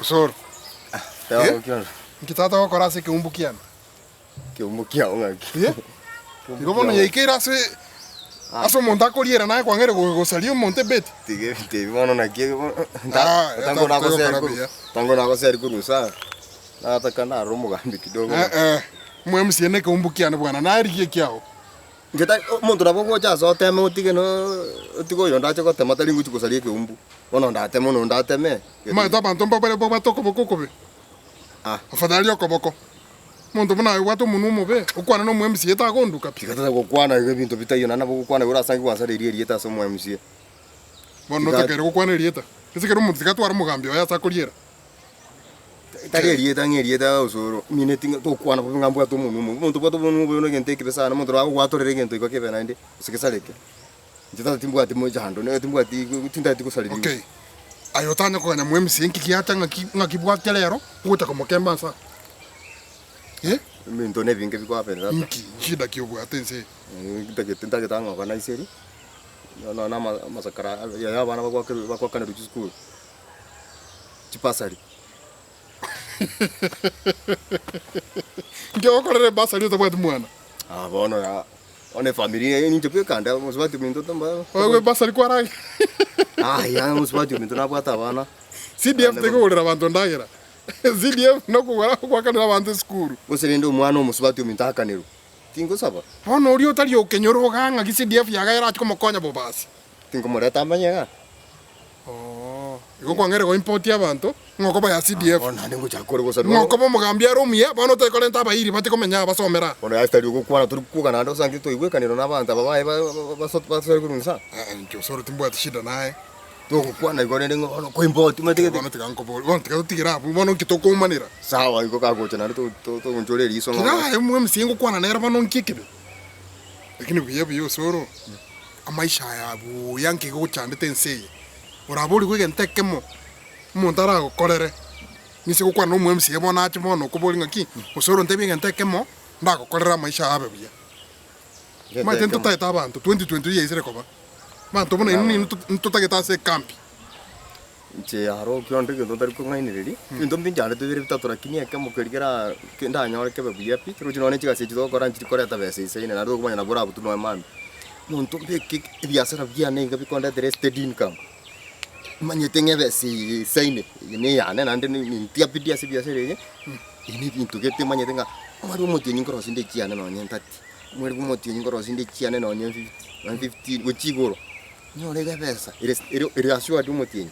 Osoro. Tawa kiona. Nkitata gukora ase kiumbu kiana. Kiumbu kia ngaki. Igo bono yeikera ase aso monta koriera nae kwangere gosalia monte bet. Tige bono na kie bono. Tango na koseri kurusa. Na atakana romo gambi kidogo. Mwe msiene kiumbu kiana bwana na arikie kiao. Ngeta muntu nabo gocha so teme utige no utigo yonda che gotema tari nguchi gosalia kiumbu. Bono ndateme no ndateme. Ma ta bantu mbabale boba toko boko be. Afadhali okoboko. Muntu bana watu munumo be ukwana no mwemsi eta gonduka pi. Kata gukwana ibe bintu bitayo nana gukwana ura sangi wasare rieta so mwemsi. Bono takere gukwana rieta. Kisikero muntu tikatwara mugambi oya sakoriera. Tari rieta Osoro mine tinga to kwana bo ngambo ya to munumo. Muntu boto munumo no gente ke besana muntu rago watorere gente ko ke bena inde. Sikisaleke. Njita timbu ati moja hando ne timbu ati tinda ati kusaliri. Okay. Ayotanya ko kanya mwemsi enki kiacha ngakibwatya lero uta ko mokemba sa. Minto ne vinge biko apenda. Inki shida kiyobu atense. Kita tanga kana iseri. No na masakara ya bana bakwa kana ruchi school. Chipasari. Ngeo korere basari utabwati mwana. Bono ya one familia ni njope kanda muswati minto tamba. Wewe basari kwa rangi. Ya muswati minto na bwata bana. CDF tego urira abantu ndagira. CDF no kugora kwakanira abantu skuru. Usirinde umwana omuswati minto hakaniro. Tingo saba. Hono uri otari okenyoro ganga gi CDF yagaira ati komokonya bobasi. Tingo moreta manyega. Igo kwangere go import abantu ngoko ba ya CDF. Ona ningo chakore gosa. Ngoko bo mugambia romia bano te kolenta ba iri bati komenya basomera. Ona ya stari gukwana turi kugana ndo sangi to igwe kaniro nabanta babaye basot basori kurunsa. Njo soro timbo ati shida nae. To gukwana igone ngo ko import matike. Bano tikanko bo. Bano tikatigira bu bano kitoko umanira. Sawa igo kagocha na to njole riso ngo. Kira emwe msingo kwana naera bano nkikebe. Lakini kuyebi yo soro. Amaisha ya bu yanke go chande tenseye. Uraburi kwige ntekemo. Montara gokorere. Nisi gukwana no mwemsi ebona achi bono kuboli ngaki. Osoro ntebinga ntekemo ndagokorera maisha abe buya. Ma tento taita abantu 2020 yesere koba. Ma to bona ini ntotageta se kampi. Che haro kyonde ke ndari ko ngaini redi. Ndo mbinjane to virita tora kinia kemo kerigera kenda nyore ke buya pi. Rujo ne chiga se chido koran chiri kore ta bese se ina ndo kumanya na bora butu no mami. Muntu mbeki biasara bia ne ngapi konda the rest income. Manyetenge besi seine ne yana nande ni tia pidia se biasara ye. Ini bintu gete manyetenga. Mari umoti nyingoro sinde chiana no nyentati. Mari umoti nyingoro sinde chiana no 150 gochigoro. Nyore ga pesa. Ire asua du umoti.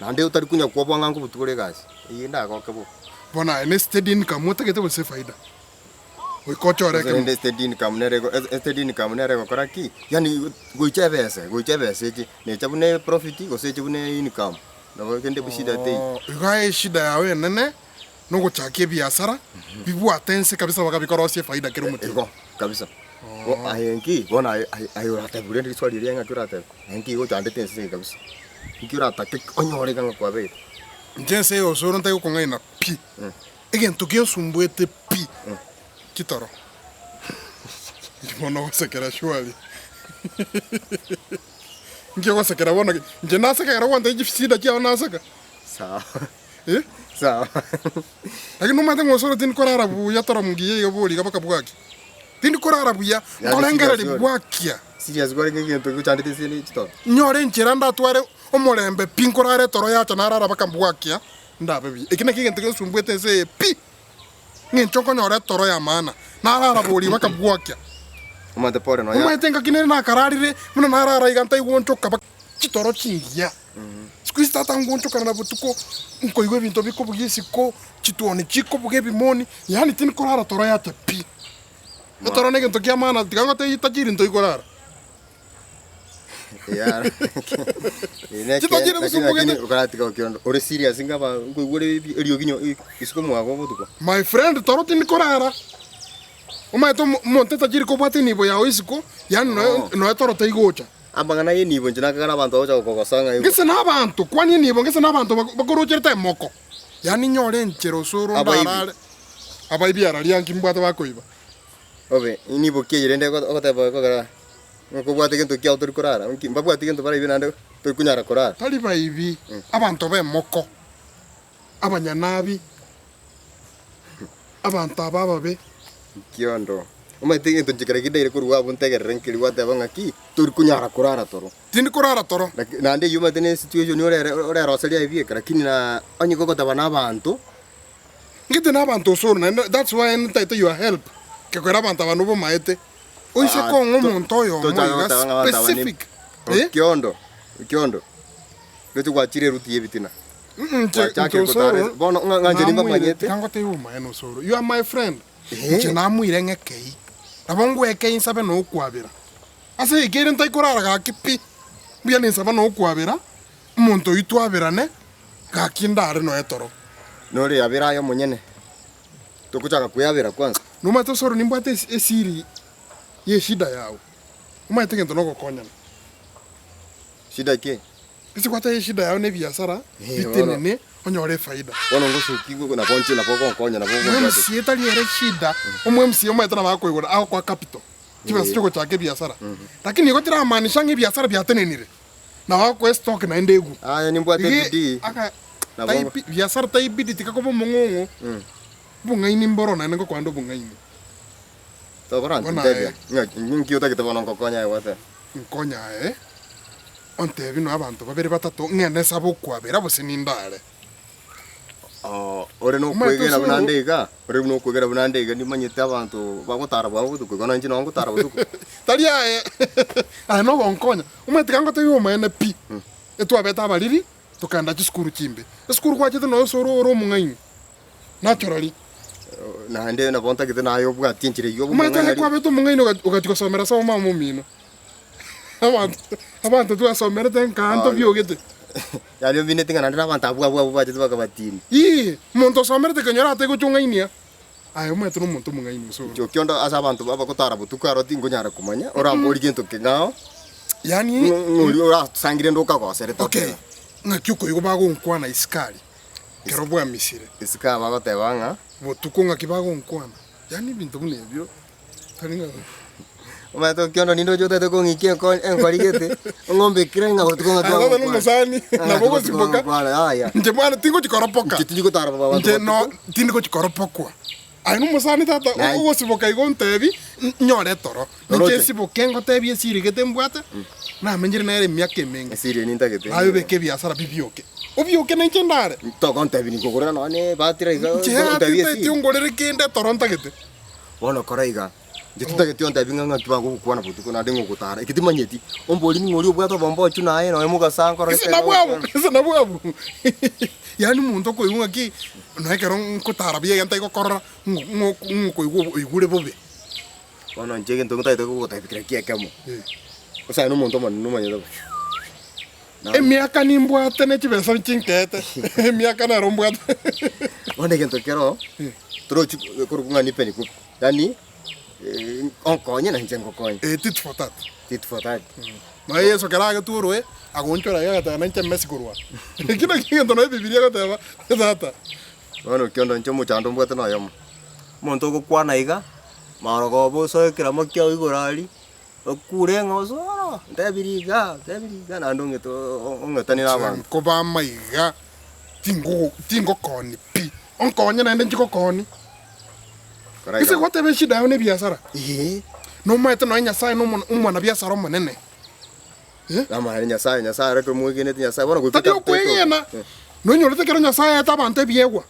Nande utari kunya kwa bwanga ngo butore gasi. Nda ko kebo. Bona ene steady income mutegete bose faida. We kochore ke ende steady income nerego koraki. Yani goicha pesa ji. Ne chabune profit go se chabune income. Na kende bushida tei. Igai shida yawe nene. No gochake biashara. Bibu atense kabisa wakabikorosie faida kero muti. Ego kabisa. Ayenki bona ayo ata burende swali renga kurata. Ayenki go chande tense kabisa. Ikirata ke onyore kanga kwa be. Njense Osoro ntayo konga ina pi. Egen tokyo sumbuete pi. Kitoro. Ndimono sekera shwali. Nje wasekera wona. Nje naseka wanda ijifisida kia naseka. Sawa. Sawa. Lakini no mate Osoro tin korara bu ya tora mungiye yoboli kabaka bwaki. Tin korara bu ya olengera li bwakia. Serious gore ke to kuchande tense ni chito. Nyore nchiranda tware omorembe pinkorare toro ya chanara baka bwakia. Ndabe bi. Ekine kigente sumbwete se pi. Nginchoko nyore toro ya mana. Narara boli baka bwakia. Umate pore no ya. Umaitenga kinere na kararire muna narara iganta igoncho kaba chitoro chingia. Squeeze tata ngoncho kana butuko nko igwe binto biko bugisiko chituone chiko buge bimoni yani tin korara toro ya tepi. Toro nege ntokia mana tikanga te itajiri nto ikorara. Ya. Chitajiri musumbuge ukaratika okiondo. Ore serious ngaba ngo igore eriyo ginyo isiko mwago butuko. My friend toro tin korara. Umaito monte tajiri ko bati nibo ya isiko yani no toro te igocha. Abangana ye nibo njina kana abantu acha kokosanga ibo. Ngese nabantu kwani nibo ngese nabantu bakorochereta moko. Yani nyore nchero Osoro ndarare. Abaibi araliangi mbwata bakoiba. Obe nibo kiyirende ko taba ko gara. Ngo bwate kento kia autori korara. Mbabwate kento para ibinande to kunyara korara. Tali baibi abantu be moko. abanyanabi abantu abababe kiondo umaite gintu njikare kidaire kurwa buntegerere nkiri wateba ngaki turi kunyara kurara toro tindi kurara toro nande yuma tene situation ore rosalia ibieka lakini na onyiko kotaba n'abantu ngite n'abantu soro na that's why ntaite your help ke kwera abantu abanubo maete oise ko ngomuntu oyo specific kiondo letu kwachire ruti yebitina bono nganje nimba manyete kangote yuma eno soro you are my friend nje namwire ngekei nabongo ekei nsabe no kwabira ase igere ntai kurara gakipi bia ninsaba no kwabira umuntu yitwabirane gakindare no etoro nore abira yo munyene tukuchaka kuyabira kwanza numa to soro nimbate esiri ye shida yao umaite ngento no gokonyana shida ke isi kwata ye shida yao ne biashara bitenene onyore faida bono ngosukigo na ponche na poko konya na poko MC etali ere shida umwe MC umwe tana bakoigura aho kwa capital kiba sicho chake biashara lakini iko tira maanisha ngi biashara byatenenire na wako stock na ndegu aya nimbwate bidii aka taipi biashara taibidi tikakobo mongongo bungaini mboro na ngo kwando bungaini to barante tebya ngi utakita bono konya wate nkonya onte bino abantu babere batatu ngene sabo kwabera businindare ore no kwegera bunandega ore no kwegera bunandega nimanyite abantu bagotara babo tukugona nje no ngotara butuku talia no bonkonya umetika ngote yuma ene pi etwabeta abaliri tukanda chiskuru chimbe skuru kwa chete no soro oro mungaini naturally na ande na bonta kite nayo bwatinchire yo umetika kwa beto mungaini ugatikosomera sawo mama mino abantu twasomera tenkanto byogete yali mbine tinga nandira abantu abu baje bakabatini muntu somera tekanyora ate guchungainia ayo mwetu muntu mungaini so kyondo asa abantu babakotara butukaro tingunyara kumanya ora mbori gintu kingao yani ora sangire ndoka kwa sereta okay ngakyuko yuko bagonkwana iskari kero bwa misire iska bagotebanga botukunga kibagonkwana yani bintu bunebyo taninga umato kiondo nindo jote te kongikie enkorigete ngombe kirenga botukunga twa ngombe musani na bogo siboka aya nje mwana tingo chikoropoka kitiko tara baba nje no tingo chikoropokwa ayi musani tata ogo siboka igontebi nyore toro nje siboka ngotebi esirigete mbwate na menjire na ere myake mengi esiri nintagete ayo beke biasara bibioke obioke na nchendare to kontebi ni kogora no ne batira iga ntebi esi tiungorere kende toronta gete bono koraiga Jituta tionta binga kibango kukwana butuko na dengo kutara ikitimanyeti omboli ni ngori obwato bombo chu nae no emuga sankoro ese na bwabu yani muntu ko yunga ki no ekero kutara bia yanta ko korra ko igure bobe ono njege ntongo taito ko taipikira kiekamo osa no muntu man no manyo emiaka ni mbwate ne chibesa chinkete emiaka na rombwate onde gento kero tro chu kurunga ni peni ku yani onkonya na njengo konya tit for tat ma yeso karaga turwe agonchora yaga ta nanche mesikurwa kina kinga no bibilia ko taba tata ono kiondo nchomo chando mbwate no yamo monto ko kwana iga marogo bo so kira makyo igorali okure ngosoro ndabiriga na ndonge to ongatani na ba ko ba maiga tingo koni pi onkonya na ndingo koni ese gote be shida ne biashara no maete no nyasai no umwana biashara monene ama nyasai reko mwigene nyasai bona kupita tadio kwegena no nyorete kero nyasai ata bante biegwa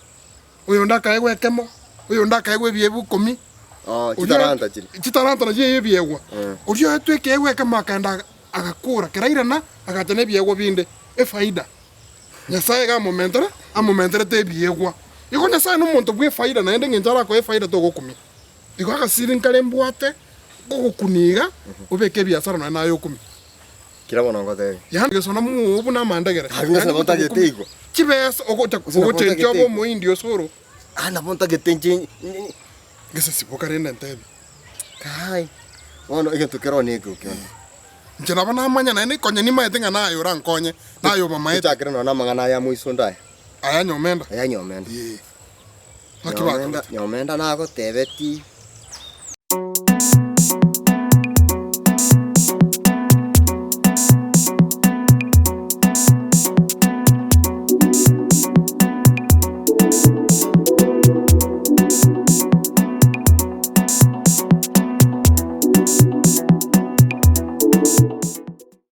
uyo ndaka egwe kemo uyo ndaka egwe biebu komi chitaranta na je biegwa uyo etweke egwe kama kanda agakura kirairana agatene biegwa binde e faida nyasai ga momentere te biegwa iko nyasai no muntu bwe faida na ende ngenjara ko e faida to gokumi iko akasirin kale mbwate gokuniga ubeke biashara na nayo kumi kila bona ngote yange sona mu ubuna mandagere ngasa bonta getego chibes ogote njobo mo indio soro ana bonta getenje ngese sibokarenda ntebe kai ono igento kero nego kyo njena bana manya na ni konye ni maete ngana yo rankonye na yo mama eta kero na mangana ya muiso ndai aya nyomenda nyomenda na ko tebeti